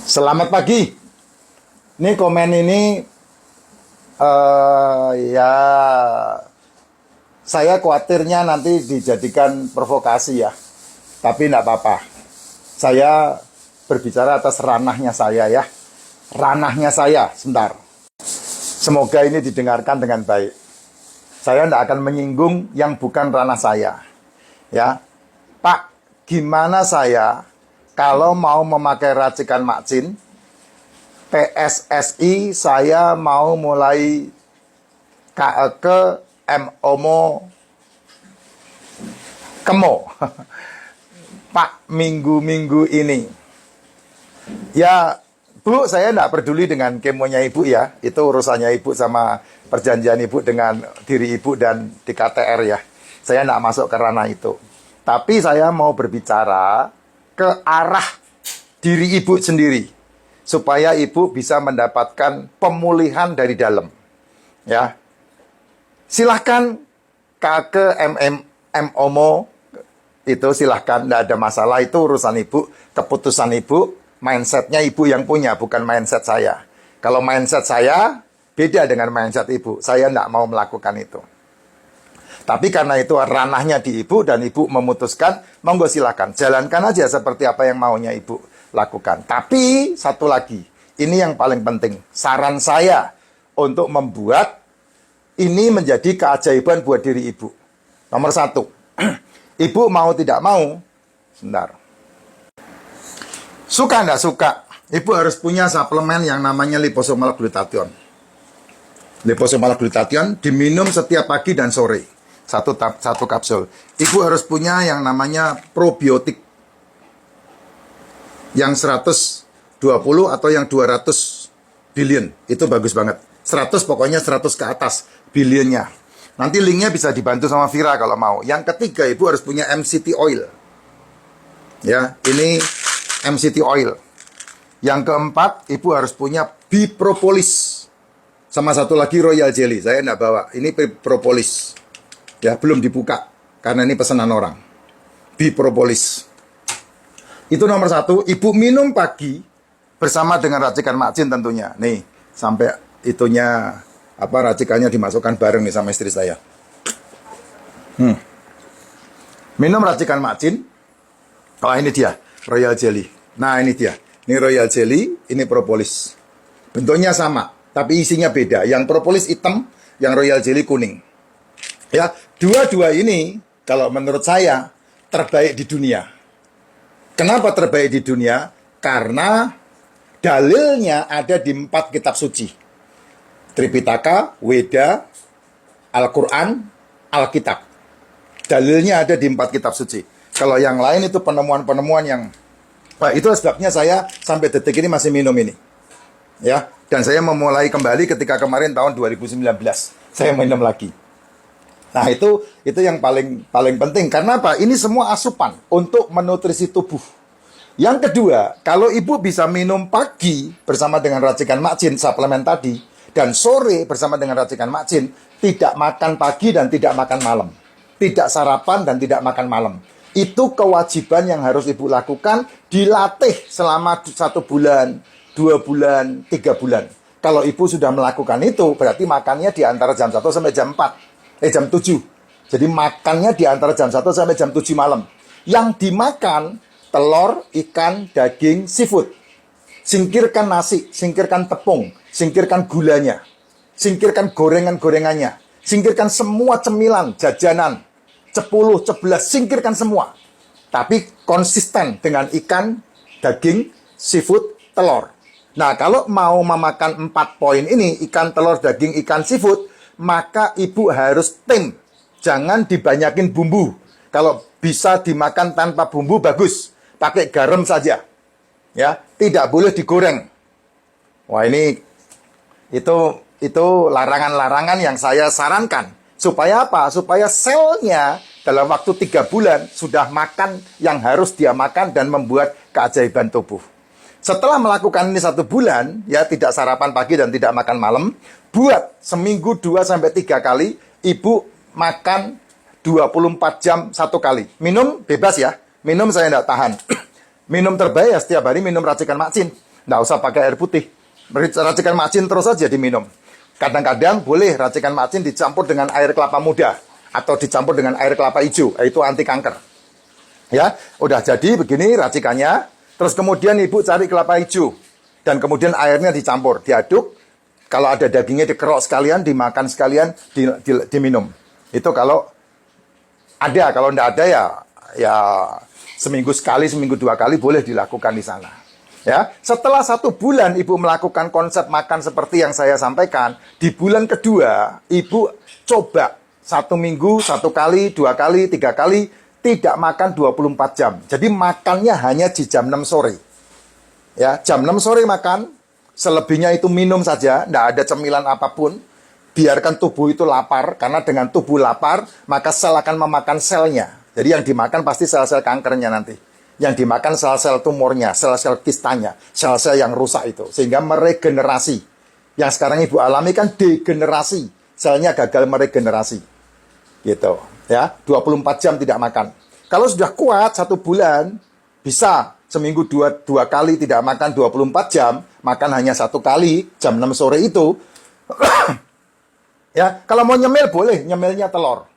Selamat pagi. Ini komen ini ya saya khawatirnya nanti dijadikan provokasi ya. Tapi tidak apa-apa. Saya berbicara atas ranahnya saya ya. Ranahnya saya, sebentar. Semoga ini didengarkan dengan baik. Saya tidak akan menyinggung yang bukan ranah saya. Ya, Pak, gimana saya kalau mau memakai racikan makcin, PSSI saya mau mulai ke MOMO Kemo. Pak, minggu-minggu ini. Ya, Bu, saya tidak peduli dengan kemonya Ibu ya. Itu urusannya Ibu sama perjanjian Ibu dengan diri Ibu dan di KTR ya. Saya tidak masuk ke ranah itu. Tapi saya mau berbicara ke arah diri Ibu sendiri. Supaya Ibu bisa mendapatkan pemulihan dari dalam. Ya. Silahkan ke MOMO itu silahkan, tidak ada masalah. Itu urusan Ibu, keputusan Ibu. Mindsetnya Ibu yang punya, bukan mindset saya. Kalau mindset saya, beda dengan mindset Ibu. Saya tidak mau melakukan itu. Tapi karena itu ranahnya di Ibu, dan Ibu memutuskan, monggo silakan. Jalankan aja seperti apa yang maunya Ibu lakukan. Tapi, satu lagi. Ini yang paling penting. Saran saya untuk membuat ini menjadi keajaiban buat diri Ibu. Nomor satu. Ibu mau tidak mau, sebentar. Suka nggak suka, Ibu harus punya suplemen yang namanya liposomal glutathione. Liposomal glutathione diminum setiap pagi dan sore. Satu kapsul. Ibu harus punya yang namanya probiotik. Yang 120 atau yang 200 billion. Itu bagus banget. 100 pokoknya 100 ke atas billionnya. Nanti linknya bisa dibantu sama Vira kalau mau. Yang ketiga, Ibu harus punya MCT oil. Ya, ini MCT oil. Yang keempat, Ibu harus punya Bipropolis. Sama satu lagi Royal Jelly. Saya tidak bawa. Ini Bipropolis. Ya, belum dibuka. Karena ini pesanan orang. Bipropolis. Itu nomor satu. Ibu minum pagi bersama dengan racikan makcin tentunya. Nih, sampai itunya, racikannya dimasukkan bareng nih sama istri saya. Minum racikan makcin. Oh, ini dia. Royal Jelly. Nah, ini dia. Ini Royal Jelly, ini propolis. Bentuknya sama, tapi isinya beda. Yang propolis hitam, yang Royal Jelly kuning. Ya, dua-dua ini kalau menurut saya terbaik di dunia. Kenapa terbaik di dunia? Karena dalilnya ada di 4 kitab suci. Tripitaka, Weda, Al-Quran, Alkitab. Dalilnya ada di 4 kitab suci. Kalau yang lain itu penemuan-penemuan yang itu sebabnya saya sampai detik ini masih minum ini. Ya, dan saya memulai kembali ketika kemarin tahun 2019 saya minum lagi. Nah, itu yang paling penting. Karena apa? Ini semua asupan untuk menutrisi tubuh. Yang kedua, kalau Ibu bisa minum pagi bersama dengan racikan makcin suplemen tadi, dan sore bersama dengan racikan makcin, tidak makan pagi dan tidak makan malam. Tidak sarapan dan tidak makan malam. Itu kewajiban yang harus Ibu lakukan, dilatih selama 1 bulan, 2 bulan, 3 bulan. Kalau Ibu sudah melakukan itu, berarti makannya di antara jam 1 sampai jam 7. Jadi makannya di antara jam 1 sampai jam 7 malam. Yang dimakan, telur, ikan, daging, seafood. Singkirkan nasi, singkirkan tepung, singkirkan gulanya, singkirkan gorengan-gorengannya, singkirkan semua cemilan, jajanan, cepuluh, cebelas, singkirkan semua. Tapi konsisten dengan ikan, daging, seafood, telur. Nah, kalau mau memakan 4 poin ini, ikan, telur, daging, ikan, seafood, maka Ibu harus tim. Jangan dibanyakin bumbu. Kalau bisa dimakan tanpa bumbu, bagus. Pakai garam saja. Ya, tidak boleh digoreng. Wah, itu larangan-larangan yang saya sarankan. Supaya apa? Supaya selnya dalam waktu 3 bulan sudah makan yang harus dia makan dan membuat keajaiban tubuh. Setelah melakukan ini 1 bulan, ya tidak sarapan pagi dan tidak makan malam, buat seminggu 2-3 kali, Ibu makan 24 jam 1 kali. Minum bebas ya. Minum saya tidak tahan. Minum terbaik ya setiap hari minum racikan makcin. Nggak usah pakai air putih. Racikan macin terus saja diminum. Kadang-kadang boleh racikan macin dicampur dengan air kelapa muda atau dicampur dengan air kelapa hijau, itu anti kanker. Ya, udah jadi begini racikannya. Terus kemudian ibu cari kelapa hijau dan kemudian airnya dicampur, diaduk. Kalau ada dagingnya dikerok sekalian, dimakan sekalian, diminum. Itu kalau ada, kalau enggak ada ya seminggu sekali, seminggu 2 kali boleh dilakukan di sana. Ya, setelah 1 bulan ibu melakukan konsep makan seperti yang saya sampaikan, di bulan kedua ibu coba 1 minggu 1 kali, 2 kali, 3 kali tidak makan 24 jam. Jadi makannya hanya di jam 6 sore. Ya, jam 6 sore makan, selebihnya itu minum saja, tidak ada cemilan apapun. Biarkan tubuh itu lapar, karena dengan tubuh lapar maka sel akan memakan selnya. Jadi yang dimakan pasti sel-sel kankernya nanti. Yang dimakan sel-sel tumornya, sel-sel kistanya, sel-sel yang rusak itu. Sehingga meregenerasi. Yang sekarang ibu alami kan degenerasi. Selnya gagal meregenerasi. Gitu. Ya, 24 jam tidak makan. Kalau sudah kuat 1 bulan, bisa seminggu 2 kali tidak makan 24 jam, makan hanya 1 kali, jam 6 sore itu. Ya, kalau mau nyemil boleh, nyemilnya telur.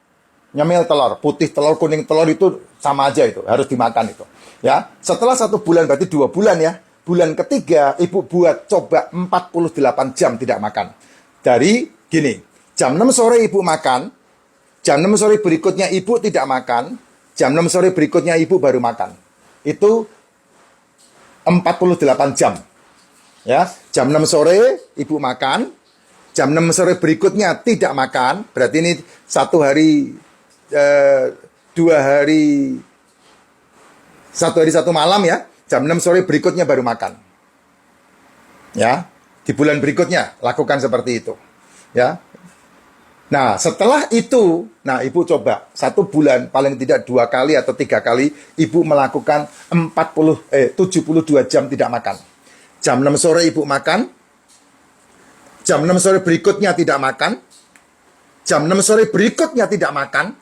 Nyemil telur, putih telur, kuning telur itu sama aja itu, harus dimakan itu. Ya, setelah 1 bulan berarti 2 bulan ya. Bulan ketiga ibu buat coba 48 jam tidak makan. Dari gini, jam 6 sore ibu makan, jam 6 sore berikutnya ibu tidak makan, jam 6 sore berikutnya ibu baru makan. Itu 48 jam. Ya, jam 6 sore ibu makan, jam 6 sore berikutnya tidak makan, berarti ini 1 hari 2 hari 1 hari 1 malam ya. Jam 6 sore berikutnya baru makan. Ya, di bulan berikutnya lakukan seperti itu. Ya. Nah, setelah itu, ibu coba 1 bulan paling tidak 2 kali atau 3 kali ibu melakukan 72 jam tidak makan. Jam 6 sore ibu makan. Jam 6 sore berikutnya tidak makan. Jam 6 sore berikutnya tidak makan.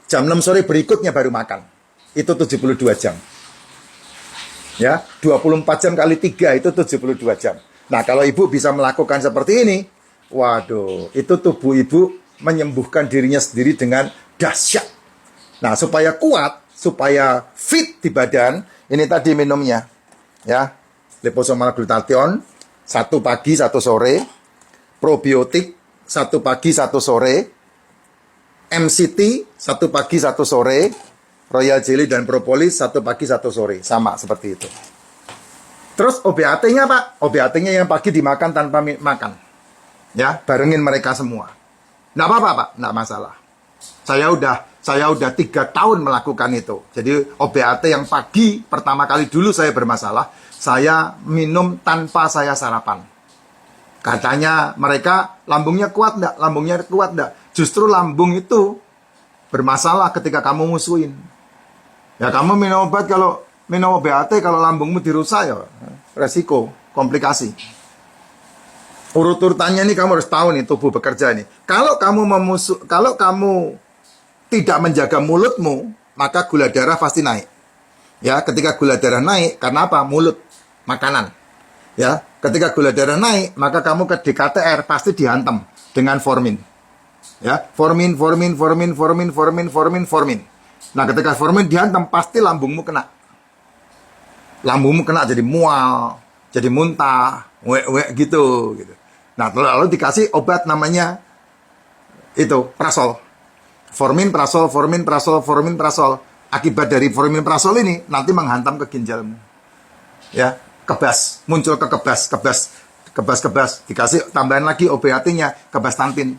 Jam 6 sore berikutnya baru makan. Itu 72 jam. Ya, 24 jam kali 3 itu 72 jam. Nah, kalau ibu bisa melakukan seperti ini, waduh, itu tubuh ibu menyembuhkan dirinya sendiri dengan dahsyat. Nah, supaya kuat, supaya fit di badan, ini tadi minumnya. Ya, liposomal glutathione, 1 pagi, 1 sore. Probiotik, 1 pagi, 1 sore. MCT, 1 pagi, 1 sore. Royal Jelly dan propolis 1 pagi 1 sore, sama seperti itu. Terus OBAT-nya Pak, OBAT-nya yang pagi dimakan tanpa makan. Ya, barengin mereka semua. Nggak apa-apa Pak, nggak masalah. Saya udah 3 tahun melakukan itu. Jadi OBAT yang pagi pertama kali dulu saya bermasalah, saya minum tanpa saya sarapan. Katanya mereka lambungnya kuat nggak? Lambungnya kuat nggak? Justru lambung itu bermasalah ketika kamu musuhin. Ya kamu minum obat, kalau minum OBAT kalau lambungmu dirusak ya resiko, komplikasi. Urut-urutannya ini kamu harus tahu nih tubuh bekerja ini. Kalau kamu tidak menjaga mulutmu, maka gula darah pasti naik. Ya, ketika gula darah naik, karena apa? Mulut, makanan. Ya, ketika gula darah naik, maka kamu ke DKTR pasti dihantam dengan formin. Ya, formin. Nah, ketika formin dihantam, pasti lambungmu kena. Lambungmu kena jadi mual, jadi muntah, gitu. Nah, lalu dikasih obat namanya itu, prasol. Formin, prasol. Akibat dari formin, prasol ini, nanti menghantam ke ginjalmu. Ya, kebas, muncul ke kebas. Dikasih tambahan lagi OBAT-nya, kebas tantin.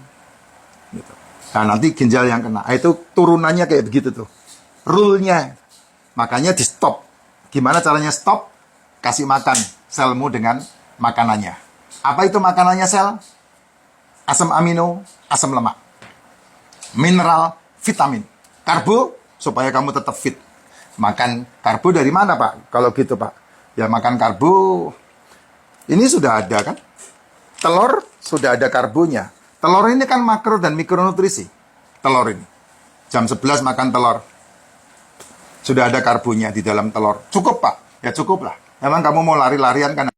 Gitu. Nah, nanti ginjal yang kena. Itu turunannya kayak begitu tuh. Rule-nya. Makanya di stop. Gimana caranya stop? Kasih makan selmu dengan makanannya. Apa itu makanannya sel? Asam amino, asam lemak. Mineral, vitamin. Karbo, supaya kamu tetap fit. Makan karbo dari mana Pak? Kalau gitu Pak. Ya makan karbo, ini sudah ada kan? Telur sudah ada karbonya. Telur ini kan makro dan mikronutrisi. Telur ini. Jam 11 makan telur. Sudah ada karbonya di dalam telur. Cukup Pak? Ya cukup lah. Emang kamu mau lari-larian kan?